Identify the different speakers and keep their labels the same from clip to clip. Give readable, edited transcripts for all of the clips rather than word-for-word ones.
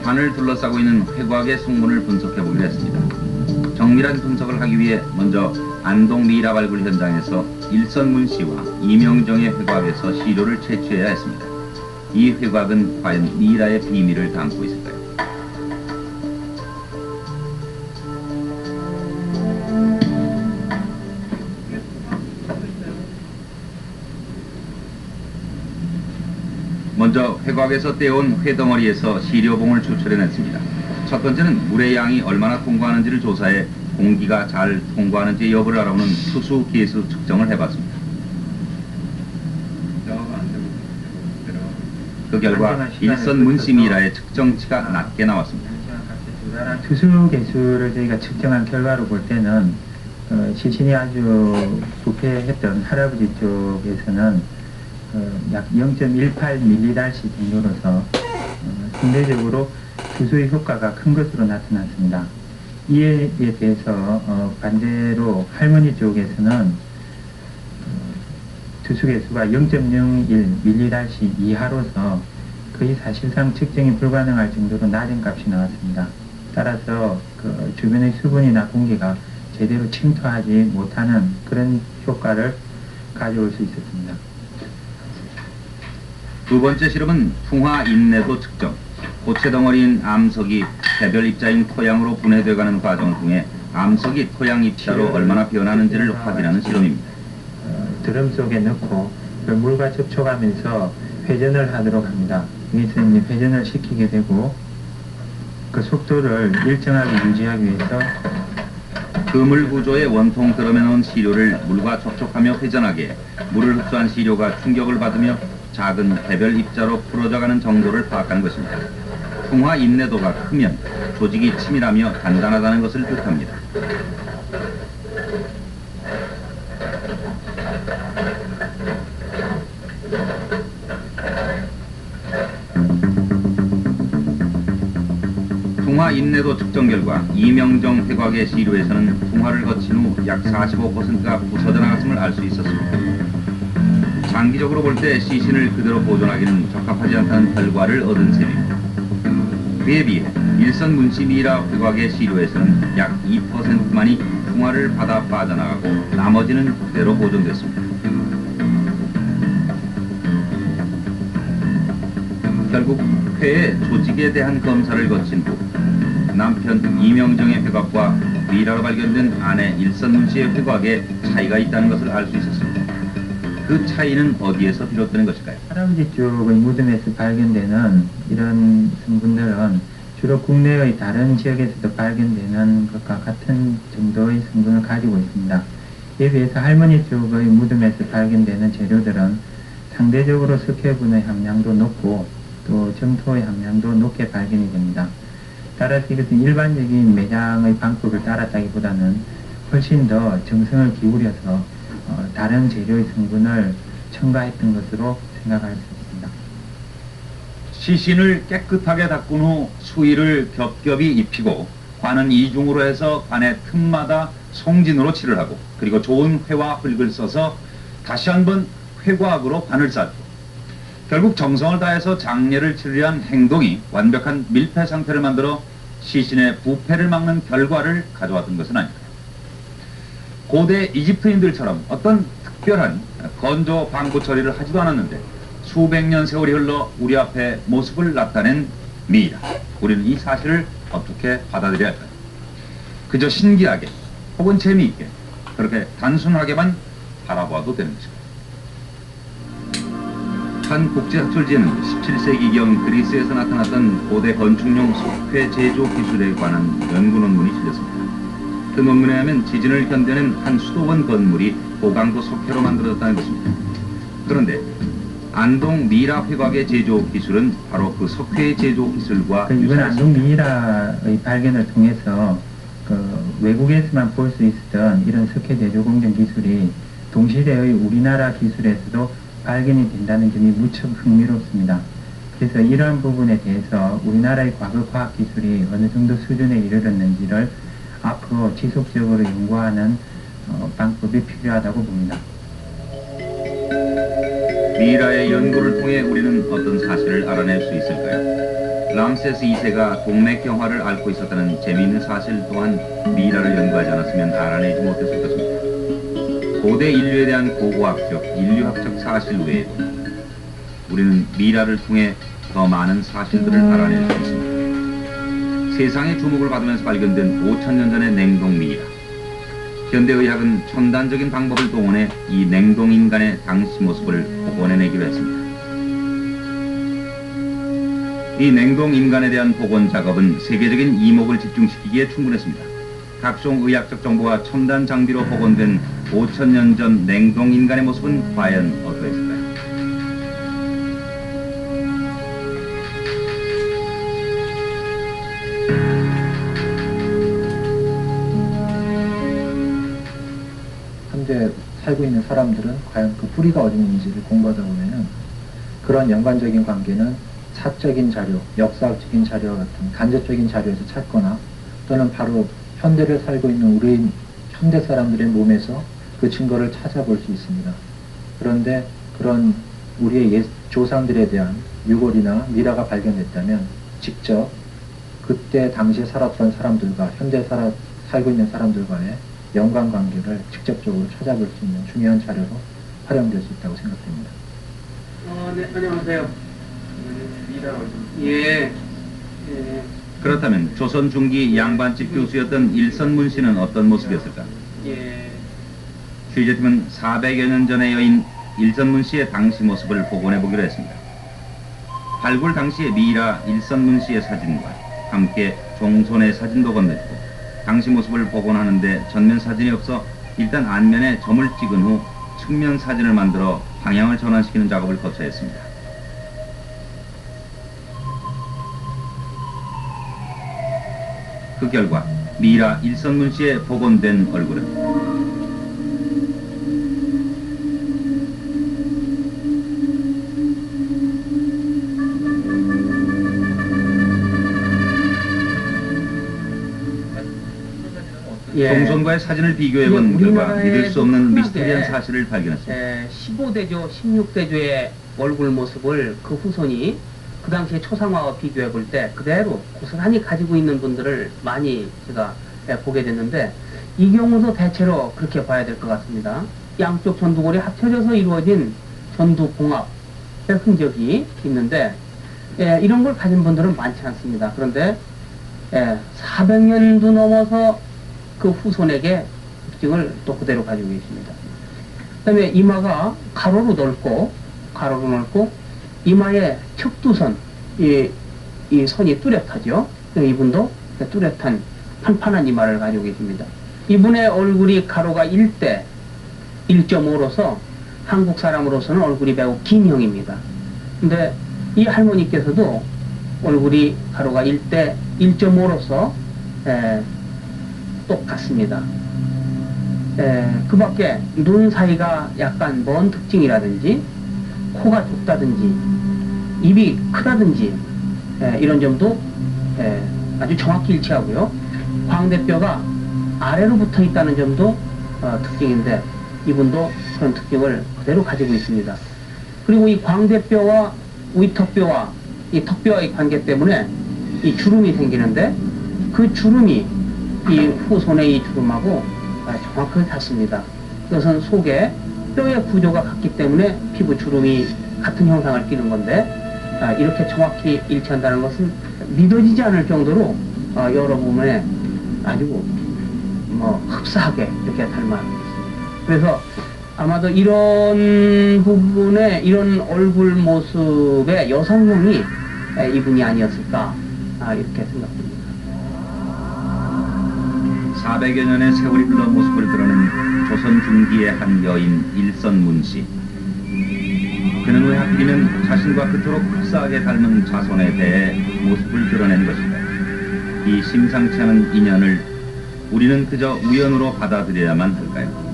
Speaker 1: 관을 둘러싸고 있는 회곽의 성분을 분석해보기로 했습니다. 정밀한 분석을 하기 위해 먼저 안동 미라 발굴 현장에서 일선문 씨와 이명정의 회곽에서 시료를 채취해야 했습니다. 이 회곽은 과연 미라의 비밀을 담고 있을까요? 먼저 회곽에서 떼온 회덩어리에서 시료봉을 추출해냈습니다. 첫 번째는 물의 양이 얼마나 통과하는지를 조사해 공기가 잘 통과하는지 여부를 알아보는 수수 계수 측정을 해봤습니다. 그 결과 일선 문씨 미라의 측정치가 낮게 나왔습니다.
Speaker 2: 수수 계수를 저희가 측정한 결과로 볼 때는 시신이 아주 부패했던 할아버지 쪽에서는 약 0.18ml 정도로서 상대적으로 수수의 효과가 큰 것으로 나타났습니다. 이에 대해서 반대로 할머니 쪽에서는 수수계수가 0.01ml 이하로서 거의 사실상 측정이 불가능할 정도로 낮은 값이 나왔습니다. 따라서 주변의 수분이나 공기가 제대로 침투하지 못하는 그런 효과를 가져올 수 있었습니다.
Speaker 1: 두 번째 실험은 풍화 인내도 측정. 고체 덩어리인 암석이 개별 입자인 토양으로 분해되어가는 과정을 통해 암석이 토양 입자로 얼마나 변하는지를 확인하는 실험입니다.
Speaker 2: 드럼 속에 넣고 물과 접촉하면서 회전을 하도록 합니다. 여기서 이제 회전을 시키게 되고 그 속도를 일정하게 유지하기 위해서
Speaker 1: 그물 구조의 원통 드럼에 넣은 시료를 물과 접촉하며 회전하게 물을 흡수한 시료가 충격을 받으며 작은 개별 입자로 풀어져가는 정도를 파악하는 것입니다. 풍화 인내도가 크면 조직이 치밀하며 단단하다는 것을 뜻합니다. 풍화 인내도 측정 결과 이명정 회곽의 시료에서는 풍화를 거친 후 약 45%가 부서져 나갔음을 알 수 있었습니다. 장기적으로 볼 때 시신을 그대로 보존하기는 적합하지 않다는 결과를 얻은 셈입니다. 그에 비해 일선 문씨 미라 회곽의 시료에서는 약 2%만이 풍화를 받아 빠져나가고 나머지는 그대로 보존됐습니다. 결국 폐의 조직에 대한 검사를 거친 후 남편 이명정의 회곽과 미라로 발견된 아내 일선 문씨의 회곽에 차이가 있다는 것을 알 수 있었습니다. 그 차이는 어디에서 비롯되는 것일까요?
Speaker 2: 할아버지 쪽의 무덤에서 발견되는 이런 성분들은 주로 국내의 다른 지역에서도 발견되는 것과 같은 정도의 성분을 가지고 있습니다. 이에 비해서 할머니 쪽의 무덤에서 발견되는 재료들은 상대적으로 석회분의 함량도 높고 또 점토의 함량도 높게 발견이 됩니다. 따라서 이것은 일반적인 매장의 방법을 따랐다기보다는 훨씬 더 정성을 기울여서 다른 재료의 성분을 첨가했던 것으로 생각할 수 있습니다.
Speaker 1: 시신을 깨끗하게 닦은 후 수의를 겹겹이 입히고 관은 이중으로 해서 관의 틈마다 송진으로 칠을 하고 그리고 좋은 회와 흙을 써서 다시 한번 회곽으로 관을 쌓고 결국 정성을 다해서 장례를 치르려한 행동이 완벽한 밀폐 상태를 만들어 시신의 부패를 막는 결과를 가져왔던 것은 아닐까요? 고대 이집트인들처럼 어떤 특별한 건조 방부 처리를 하지도 않았는데 수백 년 세월이 흘러 우리 앞에 모습을 나타낸 미라. 우리는 이 사실을 어떻게 받아들여야 할까요? 그저 신기하게 혹은 재미있게 그렇게 단순하게만 바라보아도 되는 것일까요? 한 국제학술지에는 17세기경 그리스에서 나타났던 고대 건축용 석회 제조 기술에 관한 연구 논문이 실렸습니다. 그 논문에 하면 지진을 견뎌낸 한 수도원 건물이 고강도 석회로 만들어졌다는 것입니다. 그런데 안동 미라 회곽의 제조 기술은 바로 그 석회 제조 기술과
Speaker 2: 이번 안동 미라의 발견을 통해서 외국에서만 볼 수 있었던 이런 석회 제조 공정 기술이 동시대의 우리나라 기술에서도 발견이 된다는 점이 무척 흥미롭습니다. 그래서 이러한 부분에 대해서 우리나라의 과거 과학 기술이 어느 정도 수준에 이르렀는지를 앞으로 지속적으로 연구하는 방법이 필요하다고 봅니다.
Speaker 1: 미라의 연구를 통해 우리는 어떤 사실을 알아낼 수 있을까요? 람세스 2세가 동맥경화를 앓고 있었다는 재미있는 사실 또한 미이라를 연구하지 않았으면 알아내지 못했을 것입니다. 고대 인류에 대한 고고학적, 인류학적 사실 외에도 우리는 미이라를 통해 더 많은 사실들을 알아낼 수 있습니다. 세상의 주목을 받으면서 발견된 5,000년 전의 냉동 미이라. 현대의학은 첨단적인 방법을 동원해 이 냉동인간의 당시 모습을 복원해내기로 했습니다. 이 냉동인간에 대한 복원 작업은 세계적인 이목을 집중시키기에 충분했습니다. 각종 의학적 정보와 첨단 장비로 복원된 5,000년 전 냉동인간의 모습은 과연 어떠했을까요?
Speaker 3: 현재 살고 있는 사람들은 과연 그 뿌리가 어디 있는지를 공부하다 보면은 그런 연관적인 관계는 사적인 자료, 역사학적인 자료와 같은 간접적인 자료에서 찾거나 또는 바로 현대를 살고 있는 우리 현대 사람들의 몸에서 그 증거를 찾아볼 수 있습니다. 그런데 그런 우리의 조상들에 대한 유골이나 미라가 발견됐다면 직접 그때 당시에 살았던 사람들과 현대 살고 있는 사람들과의 연관관계를 직접적으로 찾아볼 수 있는 중요한 자료로 활용될 수 있다고 생각됩니다.
Speaker 4: 네, 안녕하세요. 예.
Speaker 1: 그렇다면 조선 중기 양반집 교수였던 일선문 씨는 어떤 모습이었을까?
Speaker 4: 예.
Speaker 1: 취재팀은 400여 년 전의 여인 일선문 씨의 당시 모습을 복원해 보기로 했습니다. 발굴 당시의 미이라 일선문 씨의 사진과 함께 종손의 사진도 건네주고 당시 모습을 복원하는데 전면 사진이 없어 일단 안면에 점을 찍은 후 측면 사진을 만들어 방향을 전환시키는 작업을 거쳐야 했습니다. 그 결과 미이라 일선문 씨의 복원된 얼굴은
Speaker 4: 예.
Speaker 1: 종손과의 사진을 비교해본 결과 믿을 수 없는 미스터리한 사실을 발견했습니다.
Speaker 4: 15대조, 16대조의 얼굴 모습을 그 후손이 그 당시에 초상화와 비교해 볼 때 그대로 고스란히 가지고 있는 분들을 많이 제가 보게 됐는데 이 경우도 대체로 그렇게 봐야 될 것 같습니다. 양쪽 전두골이 합쳐져서 이루어진 전두봉합의 흔적이 있는데 이런 걸 가진 분들은 많지 않습니다. 그런데 400년도 넘어서 그 후손에게 특징을 또 그대로 가지고 계십니다. 그 다음에 이마가 가로로 넓고 이마에 척두선, 이 선이 뚜렷하죠. 이분도 뚜렷한 판판한 이마를 가지고 계십니다. 이분의 얼굴이 가로가 1대 1.5로서 한국 사람으로서는 얼굴이 매우 긴 형입니다. 근데 이 할머니께서도 얼굴이 가로가 1대 1.5로서 똑같습니다. 그 밖에 눈 사이가 약간 먼 특징이라든지 코가 좁다든지 입이 크다든지 이런 점도 아주 정확히 일치하고요. 광대뼈가 아래로 붙어 있다는 점도 특징인데 이분도 그런 특징을 그대로 가지고 있습니다. 그리고 이 광대뼈와 위턱뼈와 이 턱뼈와의 관계 때문에 이 주름이 생기는데 그 주름이 이 후손의 이 주름하고 정확하게 같습니다. 그것은 속에 뼈의 구조가 같기 때문에 피부 주름이 같은 형상을 띠는 건데 이렇게 정확히 일치한다는 것은 믿어지지 않을 정도로 여러 부분에 아주 흡사하게 이렇게 닮아있습니다. 그래서 아마도 이런 부분에 이런 얼굴 모습의 여성형이 이분이 아니었을까 이렇게 생각됩니다.
Speaker 1: 400여 년의 세월이 흘러 모습을 드러낸 조선 중기의 한 여인 일선문 씨. 그는 왜 하필이면 자신과 그토록 흡사하게 닮은 자손에 대해 모습을 드러낸 것일까요? 이 심상치 않은 인연을 우리는 그저 우연으로 받아들여야만 할까요?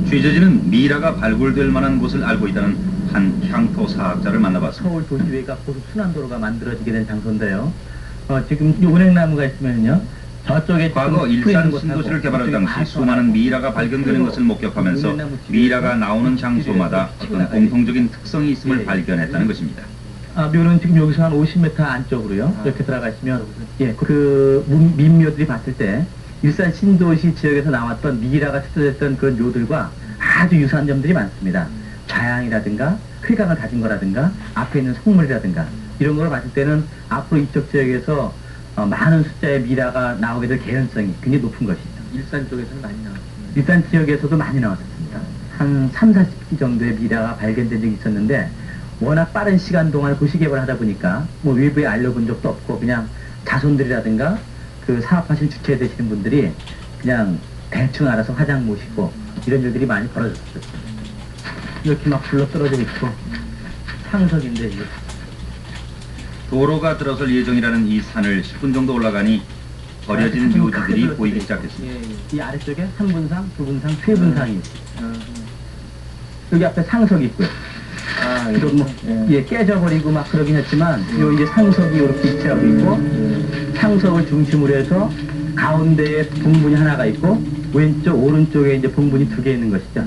Speaker 1: 취재진은 미이라가 발굴될 만한 곳을 알고 있다는 한 향토 사학자를 만나봤습니다.
Speaker 5: 서울 도시외곽 고속 순환도로가 만들어지게 된 장소인데요. 지금 이 운행나무가 있으면요, 저쪽에
Speaker 1: 과거
Speaker 5: 지금
Speaker 1: 일산
Speaker 5: 풀리는
Speaker 1: 신도시를
Speaker 5: 곳하고
Speaker 1: 개발할
Speaker 5: 이쪽에
Speaker 1: 당시
Speaker 5: 다
Speaker 1: 수많은 미이라가 발견되는 것을 목격하면서 미이라가 나오는 장소마다 어떤 공통적인 특성이 있음을 발견했다는 것입니다.
Speaker 5: 묘는 지금 여기서 한 50m 안쪽으로요. 이렇게 들어가시면 그 민묘들이 봤을 때 일산 신도시 지역에서 나왔던 미이라가 추출됐던 그런 묘들과 아주 유사한 점들이 많습니다. 좌양이라든가 쾌감을 가진 거라든가 앞에 있는 성물이라든가 이런 걸 봤을 때는 앞으로 이쪽 지역에서 많은 숫자의 미라가 나오게 될 개연성이 굉장히 높은 것이죠.
Speaker 3: 일산 쪽에서는 많이 나왔습니다.
Speaker 5: 일산 지역에서도 많이 나왔습니다. 한 3, 40기 정도의 미라가 발견된 적이 있었는데 워낙 빠른 시간 동안 도시 개발을 하다 보니까 뭐 외부에 알려본 적도 없고 그냥 자손들이라든가 그 사업하신 주체 되시는 분들이 그냥 대충 알아서 화장 모시고 이런 일들이 많이 벌어졌었어요. 이렇게 막 불러 떨어져 있고 상석인데 이게
Speaker 1: 도로가 들어설 예정이라는 이 산을 10분 정도 올라가니 버려진 묘지들이 보이기 시작했습니다.
Speaker 5: 이 아래쪽에 3분상, 2분상, 3분상이 있어요. 여기 앞에 상석이 있고요. 이거 뭐, 깨져버리고 막 그러긴 했지만, 요 이제 상석이 이렇게 위치하고 있고, 상석을 중심으로 해서 가운데에 봉분이 하나가 있고, 왼쪽, 오른쪽에 이제 봉분이 2개 있는 것이죠.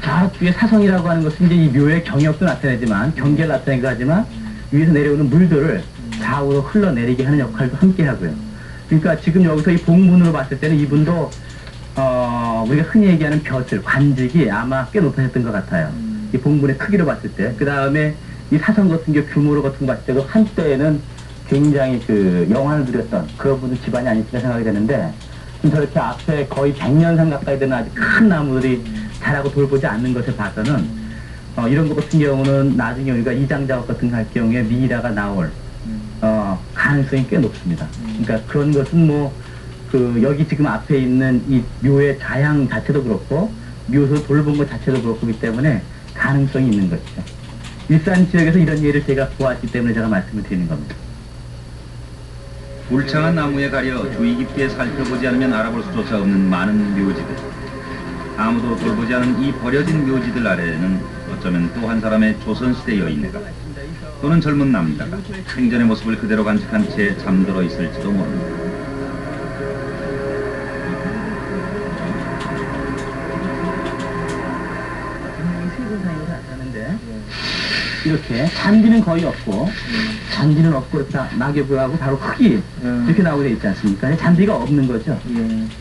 Speaker 5: 저쪽에 사성이라고 하는 것은 이제 이 묘의 경역도 나타내지만, 경계를 나타내기도 하지만, 위에서 내려오는 물들을 좌우로 흘러내리게 하는 역할도 함께 하고요. 그러니까 지금 여기서 이 봉분으로 봤을 때는 이분도, 우리가 흔히 얘기하는 벼슬, 관직이 아마 꽤 높아졌던 것 같아요. 이 봉분의 크기로 봤을 때. 그 다음에 이 사성 같은 게 규모로 같은 거 봤을 때도 한때에는 굉장히 그 영환을 누렸던 그런 분들 집안이 아닐까 생각이 되는데, 저렇게 앞에 거의 100년상 가까이 되는 아주 큰 나무들이 자라고 돌보지 않는 것에 봐서는 이런 것 같은 경우는 나중에 우리가 이장 작업 같은 거 할 경우에 미이라가 나올 가능성이 꽤 높습니다. 그러니까 그런 것은 뭐 그 여기 지금 앞에 있는 이 묘의 자양 자체도 그렇고 묘소 돌본 것 자체도 그렇기 때문에 가능성이 있는 것이죠. 일산 지역에서 이런 예를 제가 보았기 때문에 제가 말씀을 드리는 겁니다.
Speaker 1: 울창한 나무에 가려 주의 깊게 살펴보지 않으면 알아볼 수조차 없는 많은 묘지들. 아무도 돌보지 않은 이 버려진 묘지들 아래에는 어쩌면 또 한 사람의 조선시대 여인네가 또는 젊은 남자가 생전의 모습을 그대로 간직한 채 잠들어 있을지도 모릅니다.
Speaker 5: 세분상으로 나타나는데 이렇게 잔디는 거의 없고 잔디는 없고 이렇게 낙엽하고 바로 흙이 이렇게 나오게 돼 있지 않습니까? 잔디가 없는 거죠.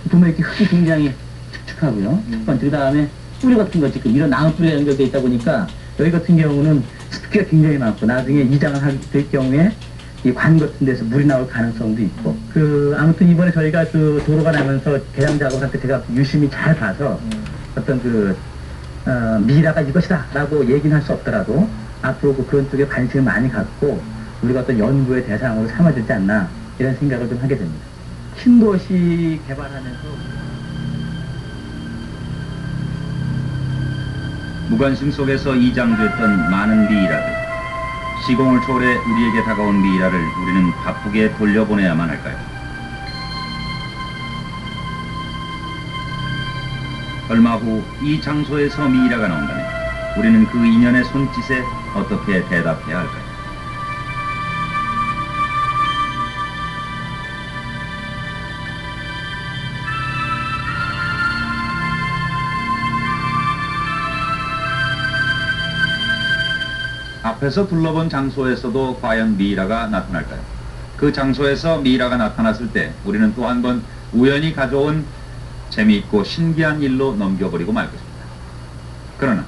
Speaker 5: 보면 이렇게 흙이 굉장히 축축하고요. 그 다음에 뿌리 같은 거 지금 이런 나무 뿌리가 연결돼 있다 보니까 여기 같은 경우는 습기가 굉장히 많고 나중에 이장을 하게 될 경우에 이 관 같은 데서 물이 나올 가능성도 있고 아무튼 이번에 저희가 그 도로가 나면서 개량 작업을 할 때 제가 유심히 잘 봐서 어떤 미라가 이것이다 라고 얘기는 할 수 없더라도 앞으로 그런 쪽에 관심을 많이 갖고 우리가 어떤 연구의 대상으로 삼아주지 않나 이런 생각을 좀 하게 됩니다. 신도시 개발하면서
Speaker 1: 무관심 속에서 이장됐던 많은 미이라들. 시공을 초월해 우리에게 다가온 미이라를 우리는 바쁘게 돌려보내야만 할까요? 얼마 후 이 장소에서 미이라가 나온다면 우리는 그 인연의 손짓에 어떻게 대답해야 할까요? 앞에서 둘러본 장소에서도 과연 미이라가 나타날까요? 그 장소에서 미이라가 나타났을 때 우리는 또 한 번 우연히 가져온 재미있고 신기한 일로 넘겨버리고 말 것입니다. 그러나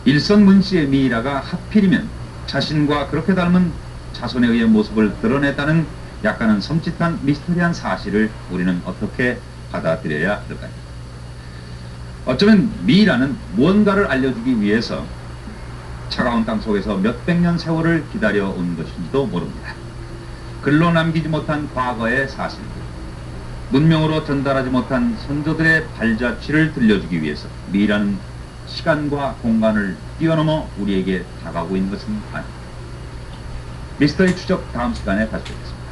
Speaker 1: 일선문씨의 미이라가 하필이면 자신과 그렇게 닮은 자손에 의해 모습을 드러냈다는 약간은 섬찟한 미스터리한 사실을 우리는 어떻게 받아들여야 할까요? 어쩌면 미이라는 무언가를 알려주기 위해서 차가운 땅 속에서 몇백 년 세월을 기다려온 것인지도 모릅니다. 글로 남기지 못한 과거의 사실들, 문명으로 전달하지 못한 선조들의 발자취를 들려주기 위해서 미이라는 시간과 공간을 뛰어넘어 우리에게 다가오고 있는 것은 아닙니다. 미스터리 추적 다음 시간에 다시 뵙겠습니다.